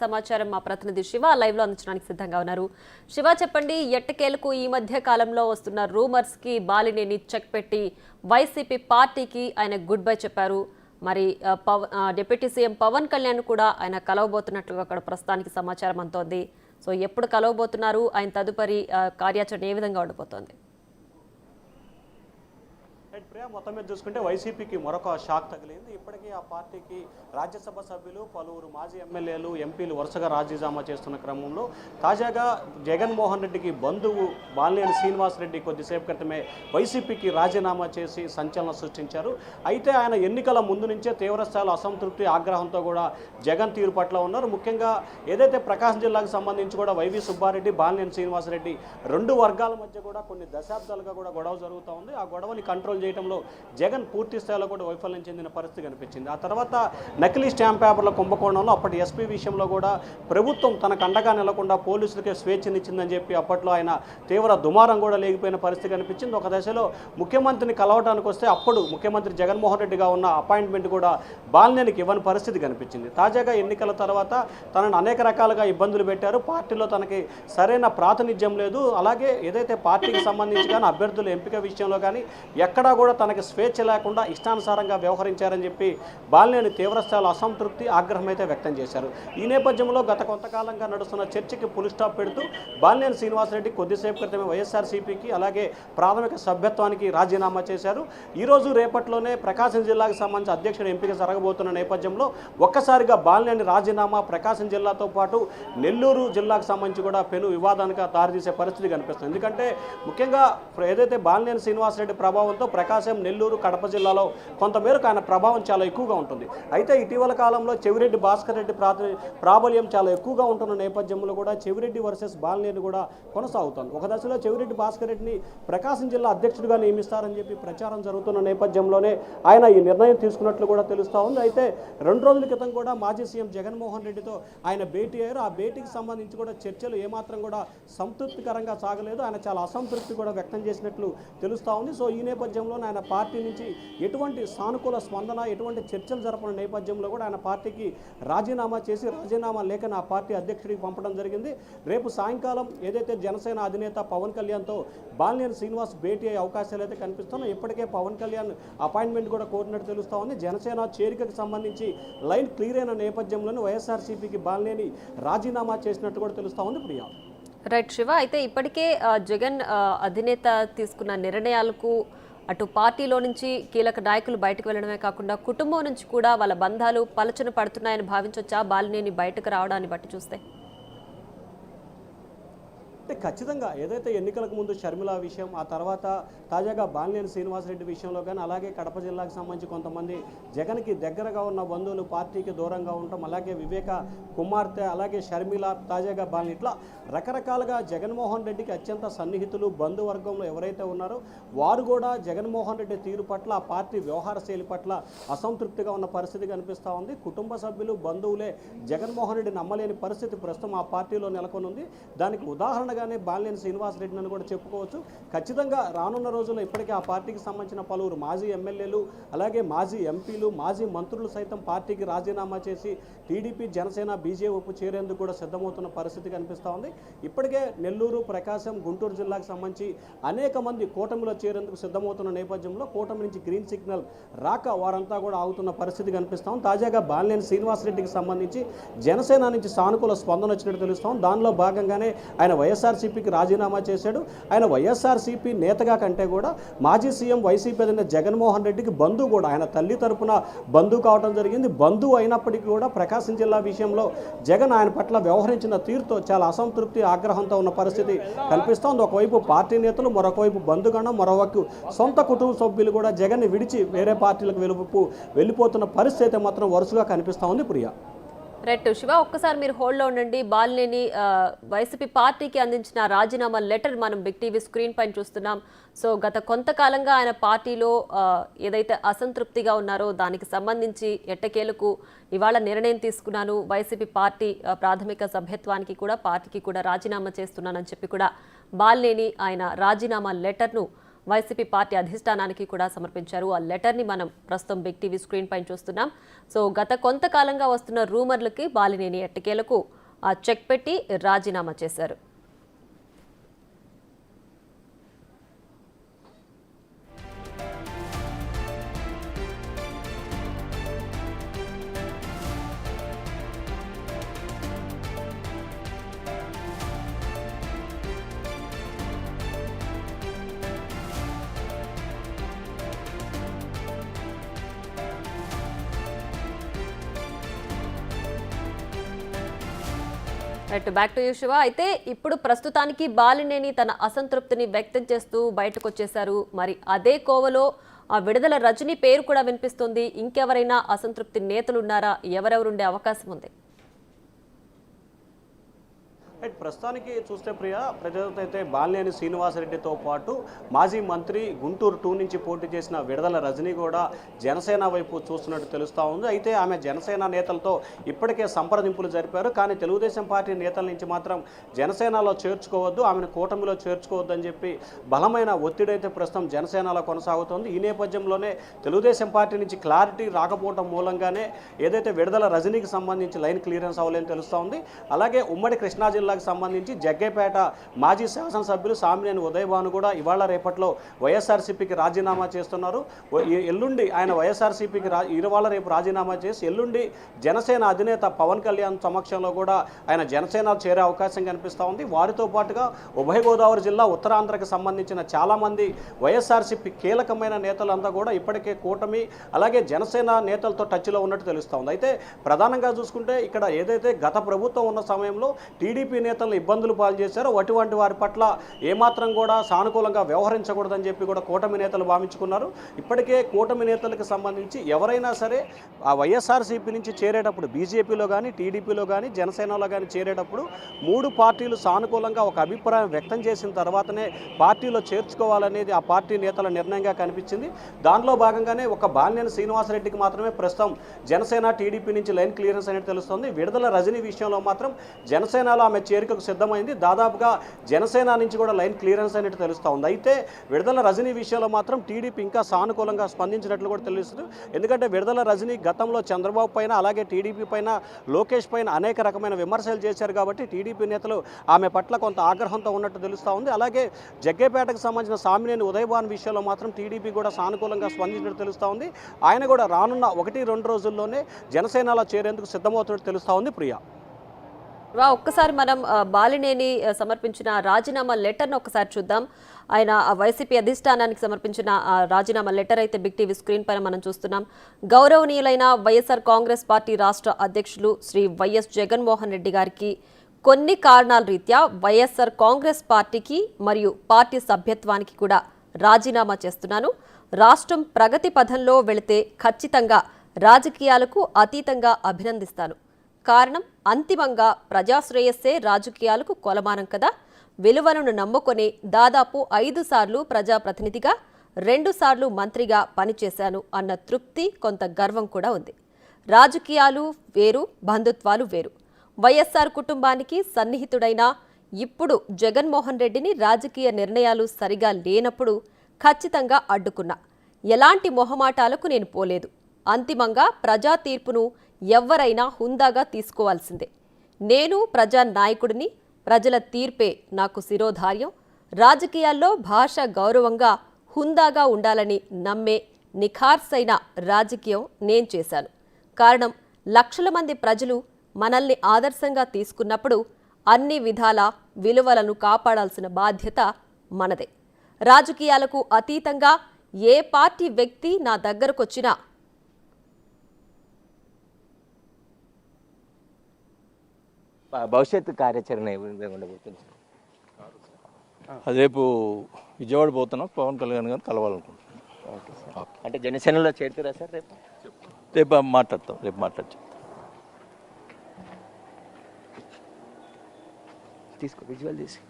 సమాచారం మా ప్రతినిధి శివ లైవ్ లో అందించడానికి సిద్ధంగా ఉన్నారు. శివ చెప్పండి, ఎట్టకేలకు ఈ మధ్య కాలంలో వస్తున్న రూమర్స్ కి బాలినేని చెక్ పెట్టి వైసీపీ పార్టీకి ఆయన గుడ్ బై చెప్పారు. మరి డిప్యూటీ సీఎం పవన్ కళ్యాణ్ కూడా ఆయన కలవబోతున్నట్లుగా అక్కడ ప్రస్తుతానికి సమాచారం అంతోంది. సో ఎప్పుడు కలవబోతున్నారు, ఆయన తదుపరి కార్యాచరణ ఏ విధంగా ఉండబోతోంది? ప్రియా, మొత్తం మీద చూసుకుంటే వైసీపీకి మరొక షాక్ తగిలింది. ఇప్పటికీ ఆ పార్టీకి రాజ్యసభ సభ్యులు, పలువురు మాజీ ఎమ్మెల్యేలు, ఎంపీలు వరుసగా రాజీనామా చేస్తున్న క్రమంలో తాజాగా జగన్మోహన్ రెడ్డికి బంధువు బాలినేని శ్రీనివాసరెడ్డి కొద్దిసేపు క్రితమే వైసీపీకి రాజీనామా చేసి సంచలనం సృష్టించారు. అయితే ఆయన ఎన్నికల ముందు నుంచే తీవ్రస్థాయిలో అసంతృప్తి, ఆగ్రహంతో కూడా జగన్ తీరు పట్ల ఉన్నారు. ముఖ్యంగా ఏదైతే ప్రకాశం జిల్లాకు సంబంధించి కూడా వైవి సుబ్బారెడ్డి, బాలినేని శ్రీనివాసరెడ్డి రెండు వర్గాల మధ్య కూడా కొన్ని దశాబ్దాలుగా కూడా గొడవ జరుగుతూ ఉంది. ఆ గొడవని కంట్రోల్ చేయడంలో జగన్ పూర్తి స్థాయిలో కూడా వైఫల్యం చెందిన పరిస్థితి కనిపించింది. ఆ తర్వాత నకిలీ స్టాంప్ పేపర్ల కుంభకోణంలో అప్పటి ఎస్పీ విషయంలో కూడా ప్రభుత్వం తనకు అండగా నిలకుండా పోలీసులకే స్వేచ్ఛనిచ్చిందని చెప్పి అప్పట్లో ఆయన తీవ్ర దుమారం కూడా లేకపోయిన పరిస్థితి కనిపించింది. ఒక దశలో ముఖ్యమంత్రిని కలవడానికి వస్తే అప్పుడు ముఖ్యమంత్రి జగన్మోహన్ రెడ్డిగా ఉన్న అపాయింట్మెంట్ కూడా బాలినేనికి ఇవ్వని పరిస్థితి కనిపించింది. తాజాగా ఎన్నికల తర్వాత తనను అనేక రకాలుగా ఇబ్బందులు పెట్టారు. పార్టీలో తనకి సరైన ప్రాతినిధ్యం లేదు. అలాగే ఏదైతే పార్టీకి సంబంధించి కానీ అభ్యర్థుల ఎంపిక విషయంలో కానీ ఎక్కడా కూడా తనకి స్వేచ్ఛ లేకుండా ఇష్టానుసారంగా వ్యవహరించారని చెప్పి బాలినేని తీవ్రస్థాయిలో అసంతృప్తి, ఆగ్రహం అయితే వ్యక్తం చేశారు. ఈ నేపథ్యంలో గత కొంతకాలంగా నడుస్తున్న చర్చకి పులి స్టాప్ పెడుతూ బాలినేని శ్రీనివాసరెడ్డి కొద్దిసేపు క్రితమే వైఎస్ఆర్సీపీకి అలాగే ప్రాథమిక సభ్యత్వానికి రాజీనామా చేశారు. ఈరోజు రేపట్లోనే ప్రకాశం జిల్లాకు సంబంధించి అధ్యక్షుడు ఎంపిక జరగబోతున్న నేపథ్యంలో ఒక్కసారిగా బాలినేని రాజీనామా ప్రకాశం జిల్లాతో పాటు నెల్లూరు జిల్లాకు సంబంధించి కూడా పెను వివాదానికి దారితీసే పరిస్థితి కనిపిస్తుంది. ఎందుకంటే ముఖ్యంగా ఏదైతే బాలినేని శ్రీనివాసరెడ్డి ప్రభావంతో ప్రకాశం, నెల్లూరు, కడప జిల్లాలో కొంతమేరకు ఆయన ప్రభావం చాలా ఎక్కువగా ఉంటుంది. అయితే ఇటీవల కాలంలో చెవిరెడ్డి భాస్కర్ రెడ్డి ప్రాబల్యం చాలా ఎక్కువగా ఉంటున్న నేపథ్యంలో కూడా చెవిరెడ్డి వర్సెస్ బాలినేని కూడా కొనసాగుతుంది. ఒక దశలో చెవిరెడ్డి భాస్కర్ రెడ్డిని ప్రకాశం జిల్లా అధ్యక్షుడిగా నియమిస్తారని చెప్పి ప్రచారం జరుగుతున్న నేపథ్యంలోనే ఆయన ఈ నిర్ణయం తీసుకున్నట్లు కూడా తెలుస్తూ ఉంది. అయితే 2 రోజుల క్రితం కూడా మాజీ సీఎం జగన్మోహన్ రెడ్డితో ఆయన భేటీ అయ్యారు. ఆ భేటీకి సంబంధించి కూడా చర్చలు ఏమాత్రం కూడా సంతృప్తికరంగా సాగలేదు. ఆయన చాలా అసంతృప్తి కూడా వ్యక్తం చేసినట్లు తెలుస్తూ ఉంది. సో ఈ నేపథ్యంలో ఆయన పార్టీ నుంచి ఎటువంటి సానుకూల స్పందన, ఎటువంటి చర్చలు జరపని నేపథ్యంలో కూడా ఆయన పార్టీకి రాజీనామా చేసి రాజీనామా లేఖను ఆ పార్టీ అధ్యక్షుడికి పంపడం జరిగింది. రేపు సాయంకాలం ఏదైతే జనసేన అధినేత పవన్ కళ్యాణ్తో బాలినేని శ్రీనివాస్ భేటీ అయ్యే అవకాశాలు అయితే కనిపిస్తున్నాయి. ఇప్పటికే పవన్ కళ్యాణ్ అపాయింట్మెంట్ కూడా కోరినట్టు తెలుస్తూ ఉంది. జనసేన చేరికకు సంబంధించి లైన్ క్లియర్ అయిన నేపథ్యంలోనే వైఎస్ఆర్సీపీకి బాలినేని రాజీనామా చేసినట్టు కూడా తెలుస్తూ ఉంది. ప్రియా, రైట్ శివ, అయితే ఇప్పటికే జగన్ అధినేత తీసుకున్న నిర్ణయాలకు అటు పార్టీలో నుంచి కీలక నాయకులు బయటకు వెళ్లడమే కాకుండా కుటుంబం నుంచి కూడా వాళ్ళ బంధాలు పలచన పడుతున్నాయని భావించొచ్చా బాలినేని బయటకు రావడాన్ని బట్టి చూస్తే? అంటే ఖచ్చితంగా ఏదైతే ఎన్నికలకు ముందు షర్మిల విషయం, ఆ తర్వాత తాజాగా బాలినేని శ్రీనివాసరెడ్డి విషయంలో కానీ అలాగే కడప జిల్లాకు సంబంధించి కొంతమంది జగన్కి దగ్గరగా ఉన్న బంధువులు పార్టీకి దూరంగా ఉండటం, అలాగే వివేక కుమార్తె, అలాగే షర్మిల, తాజాగా బాలినేని, ఇట్లా రకరకాలుగా జగన్మోహన్ రెడ్డికి అత్యంత సన్నిహితులు బంధువర్గంలో ఎవరైతే ఉన్నారో వారు కూడా జగన్మోహన్ రెడ్డి తీరు పట్ల, ఆ పార్టీ వ్యవహార శైలి పట్ల అసంతృప్తిగా ఉన్న పరిస్థితి కనిపిస్తూ ఉంది. కుటుంబ సభ్యులు, బంధువులే జగన్మోహన్ రెడ్డి నమ్మలేని పరిస్థితి ప్రస్తుతం ఆ పార్టీలో నెలకొని ఉంది. దానికి ఉదాహరణ బాలినేని శ్రీనివాసరెడ్డి అని కూడా చెప్పుకోవచ్చు. ఖచ్చితంగా రానున్న రోజుల్లో ఇప్పటికే ఆ పార్టీకి సంబంధించిన పలువురు మాజీ ఎమ్మెల్యేలు, అలాగే మాజీ ఎంపీలు, మాజీ మంత్రులు సైతం పార్టీకి రాజీనామా చేసి టీడీపీ, జనసేన, బీజేపీ చేరేందుకు కూడా సిద్ధమవుతున్న పరిస్థితి కనిపిస్తూ ఉంది. ఇప్పటికే నెల్లూరు, ప్రకాశం, గుంటూరు జిల్లాకు సంబంధించి అనేక మంది కూటమిలో చేరేందుకు సిద్ధమవుతున్న నేపథ్యంలో కూటమి నుంచి గ్రీన్ సిగ్నల్ రాక వారంతా కూడా ఆగుతున్న పరిస్థితి కనిపిస్తూ ఉంది. తాజాగా బాలినేని శ్రీనివాసరెడ్డికి సంబంధించి జనసేన నుంచి సానుకూల స్పందన వచ్చినట్టు తెలుస్తాం. దానిలో భాగంగానే ఆయన వైఎస్ఆర్సీపీకి రాజీనామా చేశాడు. ఆయన వైఎస్ఆర్సీపీ నేతగా కంటే కూడా మాజీ సీఎం వైసీపీ అధినేత జగన్మోహన్ రెడ్డికి బంధువు కూడా, ఆయన తల్లి తరపున బంధువు కావడం జరిగింది. బంధువు అయినప్పటికీ కూడా ప్రకాశం జిల్లా విషయంలో జగన్ ఆయన పట్ల వ్యవహరించిన తీరుతో చాలా అసంతృప్తి, ఆగ్రహంతో ఉన్న పరిస్థితి కనిపిస్తోంది. ఒకవైపు పార్టీ నేతలు, మరొకవైపు బంధుగణం, మరోవైపు సొంత కుటుంబ సభ్యులు కూడా జగన్ని విడిచి వేరే పార్టీలకు వెళ్ళిపోతున్న పరిస్థితి మాత్రం వరుసగా కనిపిస్తూ ఉంది. ప్రియా, రైట్ శివ, ఒక్కసారి మీరు హోల్డ్లో ఉండండి. బాలినేని వైసీపీ పార్టీకి అందించిన రాజీనామా లెటర్ మనం బిగ్ టీవీ స్క్రీన్ పైన చూస్తున్నాం. సో గత కొంతకాలంగా ఆయన పార్టీలో ఏదైతే అసంతృప్తిగా ఉన్నారో దానికి సంబంధించి ఎట్టకేలకు ఇవాళ నిర్ణయం తీసుకున్నాను, వైసీపీ పార్టీ ప్రాథమిక సభ్యత్వానికి కూడా పార్టీకి కూడా రాజీనామా చేస్తున్నానని చెప్పి కూడా బాలినేని ఆయన రాజీనామా లెటర్ను వైసీపీ పార్టీ అధిష్టానానికి కూడా సమర్పించారు. ఆ లెటర్ని మనం ప్రస్తుతం బిగ్ టీవీ స్క్రీన్ పైన చూస్తున్నాం. సో గత కొంతకాలంగా వస్తున్న రూమర్లకి బాలినేని ఎట్టకేలకు ఆ చెక్ పెట్టి రాజీనామా చేశారు. Right, back to you Shiva. అయితే ఇప్పుడు ప్రస్తుతానికి బాలినేని తన అసంతృప్తిని వ్యక్తం చేస్తూ బయటకు వచ్చేశారు. మరి అదే కోవలో ఆ విడుదల రజనీ పేరు కూడా వినిపిస్తుంది. ఇంకెవరైనా అసంతృప్తి నేతలు ఉన్నారా? ఎవరెవరుండే అవకాశం ఉంది? ప్రస్తుతానికి చూస్తే ప్రియ, ప్రజలైతే బాలినేని శ్రీనివాసరెడ్డితో పాటు మాజీ మంత్రి గుంటూరు 2 నుంచి పోటీ చేసిన విడుదల రజనీ కూడా జనసేన వైపు చూస్తున్నట్టు తెలుస్తూ ఉంది. అయితే ఆమె జనసేన నేతలతో ఇప్పటికే సంప్రదింపులు జరిపారు. కానీ తెలుగుదేశం పార్టీ నేతల నుంచి మాత్రం జనసేనలో చేర్చుకోవద్దు, ఆమెను కూటమిలో చేర్చుకోవద్దు అని చెప్పి బలమైన ఒత్తిడి అయితే ప్రస్తుతం జనసేనలో కొనసాగుతోంది. ఈ నేపథ్యంలోనే తెలుగుదేశం పార్టీ నుంచి క్లారిటీ రాకపోవడం మూలంగానే ఏదైతే విడుదల రజనీకి సంబంధించి లైన్ క్లియరెన్స్ అవ్వలేని తెలుస్తూ ఉంది. అలాగే ఉమ్మడి కృష్ణా జిల్లాకు సంబంధించి జగ్గేపేట మాజీ శాసనసభ్యులు సామినేని ఉదయభాను కూడా ఇవాళ రేపట్లో వైఎస్ఆర్సీపీకి రాజీనామా చేస్తున్నారు. ఎల్లుండి ఆయన వైఎస్ఆర్సీపీకి ఇవాళ రేపు రాజీనామా చేసి ఎల్లుండి జనసేన అధినేత పవన్ కళ్యాణ్ సమక్షంలో కూడా ఆయన జనసేన చేరే అవకాశం కనిపిస్తూ ఉంది. వారితో పాటుగా ఉభయ గోదావరి జిల్లా ఉత్తరాంధ్రకు సంబంధించిన చాలామంది వైఎస్ఆర్సీపీ కీలకమైన నేతలంతా కూడా ఇప్పటికే కూటమి అలాగే జనసేన నేతలతో టచ్లో ఉన్నట్టు తెలుస్తూ ఉంది. అయితే ప్రధానంగా చూసుకుంటే ఇక్కడ ఏదైతే గత ప్రభుత్వం ఉన్న సమయంలో టీడీపీ నేతలను ఇబ్బందులు పాలు చేశారో అటువంటి వారి పట్ల ఏమాత్రం కూడా సానుకూలంగా వ్యవహరించకూడదని చెప్పి కూడా కూటమి నేతలు భావించుకున్నారు. ఇప్పటికే కూటమి నేతలకు సంబంధించి ఎవరైనా సరే ఆ వైఎస్ఆర్సీపీ నుంచి చేరేటప్పుడు బీజేపీలో కానీ టీడీపీలో కానీ జనసేనలో కానీ చేరేటప్పుడు 3 పార్టీలు సానుకూలంగా ఒక అభిప్రాయం వ్యక్తం చేసిన తర్వాతనే పార్టీలో చేర్చుకోవాలనేది ఆ పార్టీ నేతల నిర్ణయంగా కనిపించింది. దానిలో భాగంగానే ఒక బాలినేని శ్రీనివాసరెడ్డికి మాత్రమే ప్రస్తుతం జనసేన టీడీపీ నుంచి లైన్ క్లియరెన్స్ అనేది తెలుస్తుంది. విడుదల రజనీ విషయంలో మాత్రం జనసేనలో ఆమె చేరికకు సిద్ధమైంది. దాదాపుగా జనసేన నుంచి కూడా లైన్ క్లియరెన్స్ అనేది తెలుస్తూ ఉంది. అయితే విడుదల రజనీ విషయంలో మాత్రం టీడీపీ ఇంకా సానుకూలంగా స్పందించినట్లు కూడా తెలుస్తుంది. ఎందుకంటే విడుదల రజనీ గతంలో చంద్రబాబు పైన అలాగే టీడీపీ పైన లోకేష్ పైన అనేక రకమైన విమర్శలు చేశారు కాబట్టి టీడీపీ నేతలు ఆమె పట్ల కొంత ఆగ్రహంతో ఉన్నట్టు తెలుస్తూ ఉంది. అలాగే జగ్గేపేటకు సంబంధించిన సామినేని ఉదయభాన్ విషయంలో మాత్రం టీడీపీ కూడా సానుకూలంగా స్పందించినట్టు తెలుస్తూ ఉంది. ఆయన కూడా రానున్న 1-2 రోజుల్లోనే జనసేనలో చేరేందుకు సిద్ధమవుతున్నట్టు తెలుస్తూ ఉంది. ప్రియా, ఒక్కసారి మనం బాలినేని సమర్పించిన రాజీనామా లెటర్ను ఒకసారి చూద్దాం. ఆయన వైసీపీ అధిష్టానానికి సమర్పించిన రాజీనామా లెటర్ అయితే బిగ్ టీవీ స్క్రీన్ పైన మనం చూస్తున్నాం. గౌరవనీయులైన వైఎస్ఆర్ కాంగ్రెస్ పార్టీ రాష్ట్ర అధ్యక్షులు శ్రీ వైఎస్ జగన్మోహన్ రెడ్డి గారికి కొన్ని కారణాల రీత్యా వైఎస్ఆర్ కాంగ్రెస్ పార్టీకి మరియు పార్టీ సభ్యత్వానికి కూడా రాజీనామా చేస్తున్నాను. రాష్ట్రం ప్రగతి పథంలో వెళితే ఖచ్చితంగా రాజకీయాలకు అతీతంగా అభినందిస్తాను. కారణం అంతిమంగా ప్రజాశ్రేయస్సే రాజకీయాలకు కొలమానం కదా. విలువలను నమ్ముకొని దాదాపు 5 సార్లు ప్రజాప్రతినిధిగా 2 సార్లు మంత్రిగా పనిచేశాను అన్న తృప్తి, కొంత గర్వం కూడా ఉంది. రాజకీయాలు వేరు, బంధుత్వాలు వేరు. వైఎస్ఆర్ కుటుంబానికి సన్నిహితుడైన ఇప్పుడు జగన్మోహన్ రెడ్డిని రాజకీయ నిర్ణయాలు సరిగా లేనప్పుడు ఖచ్చితంగా అడ్డుకున్నా. ఎలాంటి మొహమాటాలకు నేను పోలేదు. అంతిమంగా ప్రజా తీర్పును ఎవ్వరైనా హుందాగా తీసుకోవాల్సిందే. నేను ప్రజా నాయకుడిని, ప్రజల తీర్పే నాకు శిరోధార్యం. రాజకీయాల్లో భాష గౌరవంగా హుందాగా ఉండాలని నమ్మే నిఖార్సైన రాజకీయం నేను చేశాను. కారణం లక్షల మంది ప్రజలు మనల్ని ఆదర్శంగా తీసుకున్నప్పుడు అన్ని విధాల విలువలను కాపాడాల్సిన బాధ్యత మనదే. రాజకీయాలకు అతీతంగా ఏ పార్టీ వ్యక్తి నా దగ్గరకొచ్చినా భవిష్యత్తు కార్యాచరణ ఉండబోతుంది. రేపు విజయవాడ పోతున్నాం, పవన్ కళ్యాణ్ గారిని కలవాలనుకుంటున్నాం. Okay sir. అంటే జనసేనలో చేరుతారా సార్? రేపు మాట్లాడతాం. తీసుకో విజువల్ తీసి